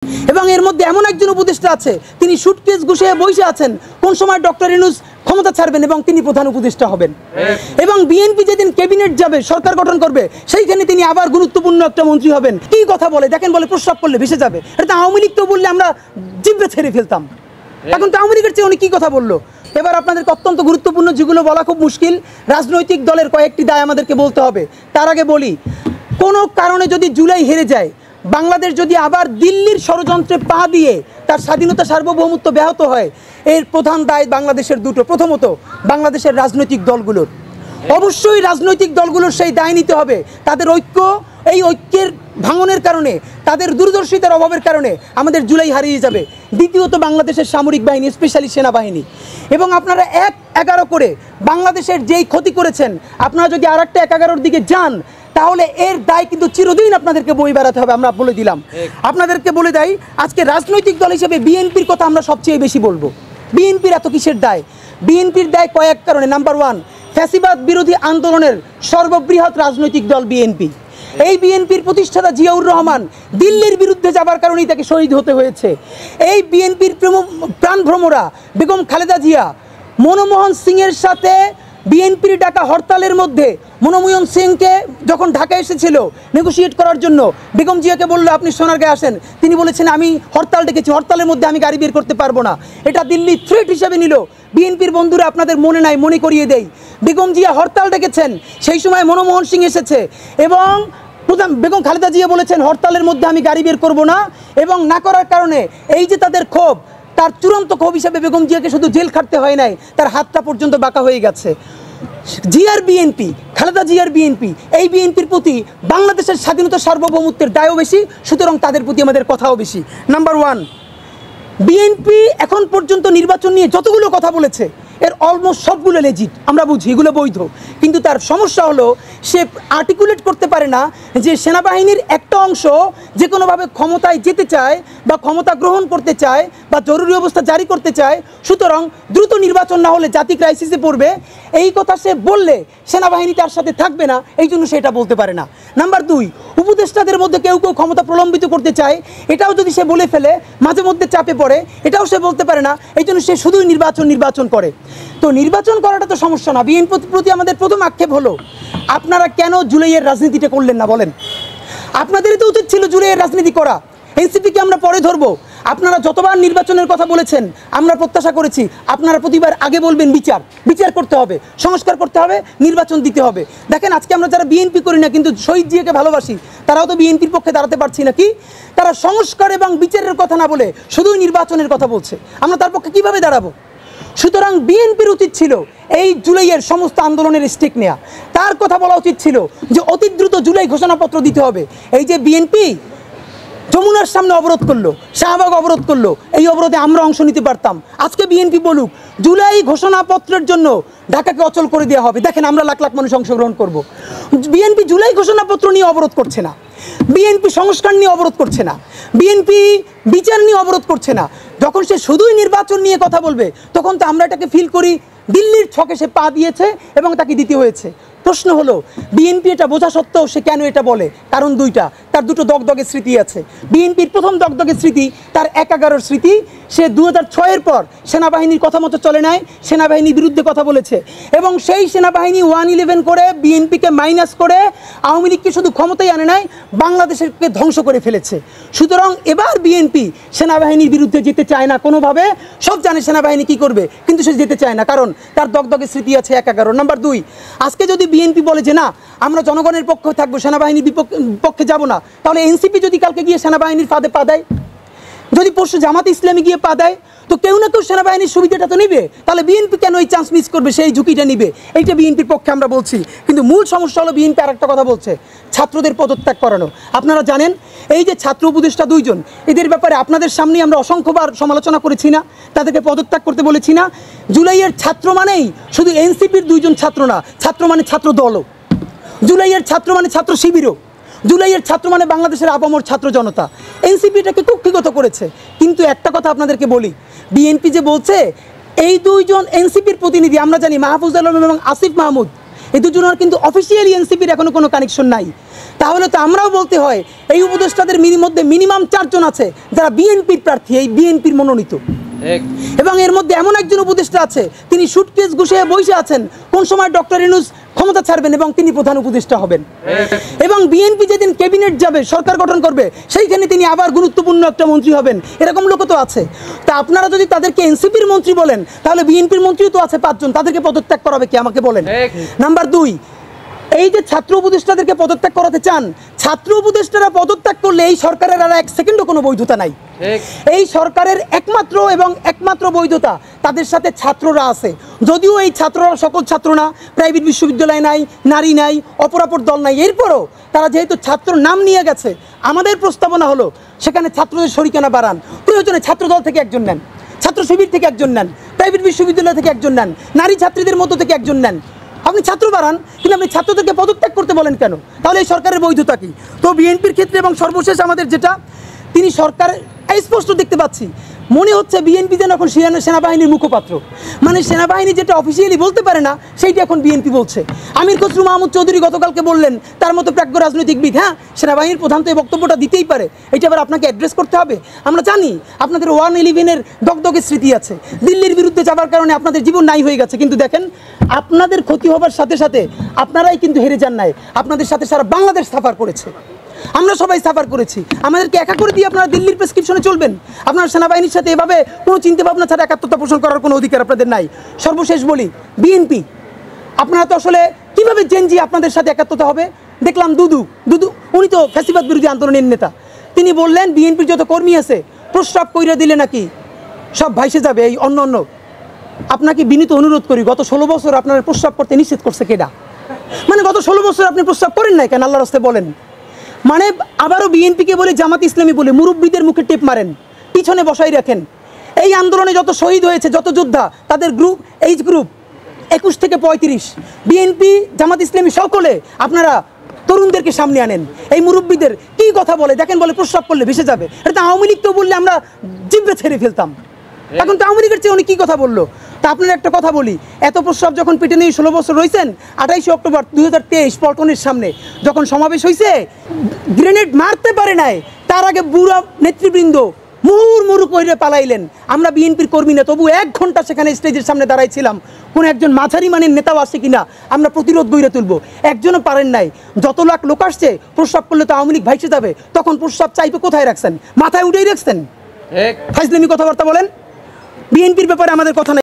এবং এর মধ্যে এমন একজন উপদেষ্টা আছে তিনি সুটকেস গুছিয়ে বসে আছেন কোন সময় ডক্টর ইউনূস ক্ষমতা ছাড়বেন এবং তিনি প্রধান উপদেষ্টা হবেন। এবং বিএনপি যেদিন ক্যাবিনেট যাবে সরকার গঠন করবে সেইখানে তিনি আবার গুরুত্বপূর্ণ একটা মন্ত্রী হবেন। কি কথা বলে দেখেন, বলে প্রস্রাব করলে ভেসে যাবে। এটা আওয়ামী লীগ তো বললে আমরা জিভে ছেড়ে ফেলতাম, এখন তো আওয়ামী লীগের চেয়ে উনি কি কথা বললো। এবার আপনাদেরকে অত্যন্ত গুরুত্বপূর্ণ যেগুলো বলা খুব মুশকিল, রাজনৈতিক দলের কয়েকটি দায় আমাদেরকে বলতে হবে। তার আগে বলি, কোনো কারণে যদি জুলাই হেরে যায়, বাংলাদেশ যদি আবার দিল্লির ষড়যন্ত্রে পা দিয়ে তার স্বাধীনতা সার্বভৌমত্ব ব্যাহত হয়, এর প্রধান দায় বাংলাদেশের দুটো। প্রথমত বাংলাদেশের রাজনৈতিক দলগুলোর, অবশ্যই রাজনৈতিক দলগুলোর সেই দায় নিতে হবে। তাদের ঐক্য, এই ঐক্যের ভাঙনের কারণে, তাদের দূরদর্শিতার অভাবের কারণে আমাদের জুলাই হারিয়ে যাবে। দ্বিতীয়ত বাংলাদেশের সামরিক বাহিনী, স্পেশালি সেনাবাহিনী। এবং আপনারা ১-১১ করে বাংলাদেশের যেই ক্ষতি করেছেন, আপনারা যদি আর একটা ১-১১-র দিকে যান তাহলে এর দায় কিন্তু চিরদিন আপনাদেরকে বই বেড়াতে হবে। আমরা বলে দিলাম, আপনাদেরকে বলে দেয়, আজকে রাজনৈতিক দল হিসেবে বিএনপির কথা আমরা সবচেয়ে বেশি বলবো। বিএনপির এত কিসের দায়? বিএনপির দায় কয়েক কারণে। নাম্বার 1, ফ্যাসিবাদ বিরোধী আন্দোলনের সর্ববৃহৎ রাজনৈতিক দল বিএনপি। এই বিএনপির প্রতিষ্ঠাতা জিয়াউর রহমান দিল্লির বিরুদ্ধে যাবার কারণেই তাকে শহীদ হতে হয়েছে। এই বিএনপির প্রাণভ্রমরা বেগম খালেদা জিয়া মনমোহন সিংয়ের সাথে বিএনপির ডাকা হরতালের মধ্যে মনমোহন সিংকে যখন ঢাকা এসেছিল নেগোশিয়েট করার জন্য, বেগম জিয়াকে বললো আপনি সোনারগাঁয়ে আসেন, তিনি বলেছেন আমি হরতাল ডেকেছি, হরতালের মধ্যে আমি গাড়ি বের করতে পারবো না। এটা দিল্লি থ্রেট হিসেবে নিল। বিএনপির বন্ধুরা আপনাদের মনে নাই, মনে করিয়ে দেই, বেগম জিয়া হরতাল ডেকেছেন, সেই সময় মনমোহন সিং এসেছে এবং বেগম খালেদা জিয়া বলেছেন হরতালের মধ্যে আমি গাড়ি বের করবো না। এবং না করার কারণে এই যে তাদের ক্ষোভ, তার চূড়ান্ত ক্ষোভ হিসাবে বেগম জিয়াকে শুধু জেল খাটতে হয় নাই, তার হাতটা পর্যন্ত বাঁকা হয়ে গেছে। জিয়ার বিএনপি, খালেদা জিয়ার বিএনপি, এই বিএনপির প্রতি বাংলাদেশের স্বাধীনতা সার্বভৌমত্বের দায়ও বেশি, সুতরাং তাদের প্রতি আমাদের কথাও বেশি। নাম্বার 1, বিএনপি এখন পর্যন্ত নির্বাচন নিয়ে যতগুলো কথা বলেছে এর অলমোস্ট সবগুলো লেজিট, আমরা বুঝি এগুলো বৈধ। কিন্তু তার সমস্যা হলো সে আর্টিকুলেট করতে পারে না যে সেনাবাহিনীর একটা অংশ যে কোনোভাবে ক্ষমতায় যেতে চায় বা ক্ষমতা গ্রহণ করতে চায় বা জরুরি অবস্থা জারি করতে চায়, সুতরাং দ্রুত নির্বাচন না হলে জাতি ক্রাইসিসে পড়বে। এই কথা সে বললে সেনাবাহিনী তার সাথে থাকবে না, এই জন্য সে এটা বলতে পারে না। নাম্বার 2, উপদেষ্টাদের মধ্যে কেউ কেউ ক্ষমতা প্রলম্বিত করতে চায়, এটাও যদি সে বলে ফেলে মাঝে মধ্যে চাপে পড়ে, এটাও সে বলতে পারে না, এই জন্য সে শুধুই নির্বাচন করে। তো নির্বাচন করাটা তো সমস্যা না। বিএনপির প্রতি আমাদের প্রথম আক্ষেপ হলো আপনারা কেন জুলাইয়ের রাজনীতিটা করলেন না বলেন? আপনাদেরই তো উচিত ছিল জুলাইয়ের রাজনীতি করা। এনসিপিকে আমরা পরে ধরবো। আপনারা যতবার নির্বাচনের কথা বলেছেন আমরা প্রত্যাশা করেছি আপনারা প্রতিবার আগে বলবেন বিচার করতে হবে, সংস্কার করতে হবে, নির্বাচন দিতে হবে। দেখেন আজকে আমরা যারা বিএনপি করি না কিন্তু শহীদ জিয়াকে ভালোবাসি, তারাও তো বিএনপির পক্ষে দাঁড়াতে পারছি না। কি তারা সংস্কার এবং বিচারের কথা না বলে শুধুই নির্বাচনের কথা বলছে, আমরা তার পক্ষে কিভাবে দাঁড়াবো? সুতরাং বিএনপির উচিত ছিল এই জুলাইয়ের সমস্ত আন্দোলনের স্টেক নেওয়া। তার কথা বলা উচিত ছিল যে অতি দ্রুত জুলাই ঘোষণাপত্র দিতে হবে। এই যে বিএনপি যমুনার সামনে অবরোধ করলো, শাহবাগ অবরোধ করলো, এই অবরোধে আমরা অংশ নিতে পারতাম। আজকে বিএনপি বলুক জুলাই ঘোষণাপত্রের জন্য ঢাকাকে অচল করে দেওয়া হবে, দেখেন আমরা লাখ লাখ মানুষ অংশগ্রহণ করব। বিএনপি জুলাই ঘোষণাপত্র নিয়ে অবরোধ করছে না, বিএনপি সংস্কার নিয়ে অবরোধ করছে না, বিএনপি বিচার নিয়ে অবরোধ করছে না। যখন সে শুধুই নির্বাচন নিয়ে কথা বলবে তখন তো আমরা এটাকে ফিল করি দিল্লির ছকে সে পা দিয়েছে এবং তাকে দিতে হয়েছে। প্রশ্ন হলো বিএনপি এটা বোঝা সত্ত্বেও সে কেন এটা বলে? কারণ দুইটা, তার দুটো দগদগে স্মৃতি আছে। বিএনপির প্রথম দগদগে স্মৃতি তার ১-১১-র স্মৃতি। সে ২০০৬-এর পর সেনাবাহিনীর কথা মতো চলে নাই, সেনাবাহিনীর বিরুদ্ধে কথা বলেছে এবং সেই সেনাবাহিনী 1-11 করে বিএনপিকে মাইনাস করে আওয়ামী লীগকে শুধু ক্ষমতায় আনে নাই, বাংলাদেশকে ধ্বংস করে ফেলেছে। সুতরাং এবার বিএনপি সেনাবাহিনীর বিরুদ্ধে যেতে চায় না কোনোভাবে। সব জানে সেনাবাহিনী কি করবে, কিন্তু সে যেতে চায় না কারণ তার দগদগে স্মৃতি আছে ১-১১। নাম্বার 2, আজকে যদি বিএনপি বলে যে না আমরা জনগণের পক্ষে থাকবো, সেনাবাহিনীর পক্ষে যাব না, তাহলে এনসিপি যদি কালকে গিয়ে সেনাবাহিনীর ফাঁদে পা দেয়, যদি পরশু জামাত ইসলামী গিয়ে পা দেয়, তো কেউ না কেউ সেনাবাহিনীর সুবিধাটা তো নিবে। তাহলে বিএনপি কেন এই চান্স মিস করবে, সেই ঝুঁকিটা নিবে? এইটা বিএনপির পক্ষে আমরা বলছি। কিন্তু মূল সমস্যা হলো বিএনপি আরেকটা কথা বলছে, ছাত্রদের পদত্যাগ করানো। আপনারা জানেন এই যে ছাত্র উপদেষ্টা 2 জন, এদের ব্যাপারে আপনাদের সামনে আমরা অসংখ্যবার সমালোচনা করেছি না, তাদেরকে পদত্যাগ করতে বলেছি না? জুলাইয়ের ছাত্র মানেই শুধু এনসিপির 2 জন ছাত্র না, ছাত্র মানে ছাত্র দলও। জুলাইয়ের ছাত্র মানে ছাত্র শিবিরও। জুলাইয়ের ছাত্র মানে বাংলাদেশের আপামর ছাত্র জনতা। এনসিপি এটাকে কুক্ষিগত করেছে। কিন্তু একটা কথা আপনাদেরকে বলি, বিএনপি যে বলছে এই 2 জন এনসিপির প্রতিনিধি, আমরা জানি মাহফুজ আলম এবং আসিফ মাহমুদ এই দুজনের কিন্তু অফিসিয়ালি এনসিপির এখনো কোনো কানেকশন নাই। তাহলে তো আমরাও বলতে হয় এই উপদেষ্টাদের মধ্যে মিনিমাম 4 জন আছে যারা বিএনপির প্রার্থী, এই বিএনপির মনোনীত। এবং এর মধ্যে এমন একজন উপদেষ্টা আছে তিনি সুটকেস গুছিয়ে বসে আছেন কোন সময় ডক্টর ইউনূস ক্ষমতা ছাড়বেন এবং তিনি প্রধান উপদেষ্টা হবেন। এবং বিএনপি যেদিন ক্যাবিনেট যাবে, সরকার গঠন করবে, সেইখানে তিনি আবার গুরুত্বপূর্ণ একটা মন্ত্রী হবেন। এরকম লোকও তো আছে। তা আপনারা যদি তাদেরকে এনসিপির মন্ত্রী বলেন, তাহলে বিএনপির মন্ত্রীও তো আছে 5 জন, তাদেরকে পদত্যাগ করাবে কি আমাকে বলেন। নাম্বার 2, এই যে ছাত্র উপদেষ্টাদেরকে পদত্যাগ করাতে চান, ছাত্র উপদেষ্টারা পদত্যাগ করলে এই সরকারের আর 1 সেকেন্ডও কোনো বৈধতা নাই। এই সরকারের একমাত্র বৈধতা তাদের সাথে ছাত্ররা আছে। যদিও এই ছাত্ররা সকল ছাত্র না, প্রাইভেট বিশ্ববিদ্যালয় নাই, নারী নাই, অপরাপর দল নাই, এরপরও তারা যেহেতু ছাত্র নাম নিয়ে গেছে, আমাদের প্রস্তাবনা হলো সেখানে ছাত্রদের শরিকানা বাড়ান। প্রয়োজনে ছাত্রদল থেকে একজন নেন, ছাত্র শিবির থেকে একজন নেন, প্রাইভেট বিশ্ববিদ্যালয় থেকে একজন নেন, নারী ছাত্রীদের মধ্য থেকে একজন নেন। আপনি ছাত্র বাড়ান, কিন্তু আপনি ছাত্রদেরকে পদত্যাগ করতে বলেন কেন? তাহলে এই সরকারের বৈধতা কি? তো বিএনপির ক্ষেত্রে এবং সর্বশেষ আমাদের যেটা, তিনি সরকার স্পষ্ট দেখতে পাচ্ছি মনে হচ্ছে বিএনপি যেন এখন সেনাবাহিনীর মুখপাত্র। মানে সেনাবাহিনী যেটা অফিসিয়ালি বলতে পারে না সেইটা এখন বিএনপি বলছে। আমির খসরু মাহমুদ চৌধুরী গতকালকে বললেন তার মতো প্রাজ্ঞ রাজনৈতিকবিদ, হ্যাঁ সেনাবাহিনীর প্রধান তো এই বক্তব্যটা দিতেই পারে, এটা আবার আপনাকে অ্যাড্রেস করতে হবে। আমরা জানি আপনাদের 111-এর দগদগে স্মৃতি আছে, দিল্লির বিরুদ্ধে যাবার কারণে আপনাদের জীবন নাই হয়ে গেছে, কিন্তু দেখেন আপনাদের ক্ষতি হবার সাথে সাথে আপনারাই কিন্তু হেরে যান নাই, আপনাদের সাথে সারা বাংলাদেশ সাফার করেছে, আমরা সবাই সাফার করেছি। আমাদেরকে একা করে দিয়ে আপনারা দিল্লির প্রেসক্রিপশনে চলবেন? আপনারা সেনাবাহিনীর সাথে এভাবে কোনো চিন্তা ভাবনা ছাড়া একাত্মতা পোষণ করার কোনো অধিকার আপনাদের নাই। সর্বশেষ বলি, বিএনপি আপনারা তো আসলে কীভাবে জেনজি আপনাদের সাথে একাত্মতা হবে? দেখলাম দুদু উনি তো ফ্যাসিবাদ বিরোধী আন্দোলনের নেতা, তিনি বললেন বিএনপির যত কর্মী আছে প্রস্রাব কইরা দিলে নাকি সব ভাইসে যাবে এই অন্য। আপনাকে বিনীত অনুরোধ করি, গত 16 বছর আপনারা প্রস্রাব করতে নিষেধ করছে কেডা? মানে গত 16 বছর আপনি প্রস্রাব করেন নাই কেন? আল্লাহর রাস্তায় বলেন। মানে আবারও বিএনপিকে বলে, জামাত ইসলামী বলে মুরব্বীদের মুখে টেপ মারেন, পিছনে বসাই রাখেন। এই আন্দোলনে যত শহীদ হয়েছে, যত যোদ্ধা, তাদের এইজ গ্রুপ 21 থেকে 35, বিএনপি জামাত ইসলামী সকলে আপনারা তরুণদেরকে সামনে আনেন। এই মুরব্বীদের কি কথা বলে দেখেন, বলে প্রস্রাব করলে ভেসে যাবে। এটা আওয়ামী লীগ তো বললে আমরা জিভে ছেড়ে ফেলতাম, এখন তো আওয়ামী লীগের চেয়ে উনি কী কথা বললো। তা আপনার একটা কথা বলি, এত প্রস্রাব যখন পেটে নিয়ে 16 বছর রয়েছেন, 28 অক্টোবর 2023 পল্টনের সামনে যখন সমাবেশ হয়েছে, গ্রেনেড মারতে পারে নাই, তার আগে বুড়া নেতৃবৃন্দ মুহুর্মুহু করে পালাইলেন। আমরা বিএনপির কর্মী না, তবু 1 ঘন্টা সেখানে স্টেজের সামনে দাঁড়াইছিলাম, কোনো একজন মাঝারি মানের নেতাও আসে কিনা আমরা প্রতিরোধ গড়ে তুলবো, একজনও পারেন নাই। যত লাখ লোক আসছে, প্রস্রাব করলে তো আওয়ামী লীগ ভাইসে যাবে, তখন প্রস্রাব চাইপে কোথায় রাখছেন? মাথায় উঠেই রাখছেন। ফাইজলামি কথাবার্তা বলেন। বিএনপির ব্যাপারে আমাদের কথা নাই।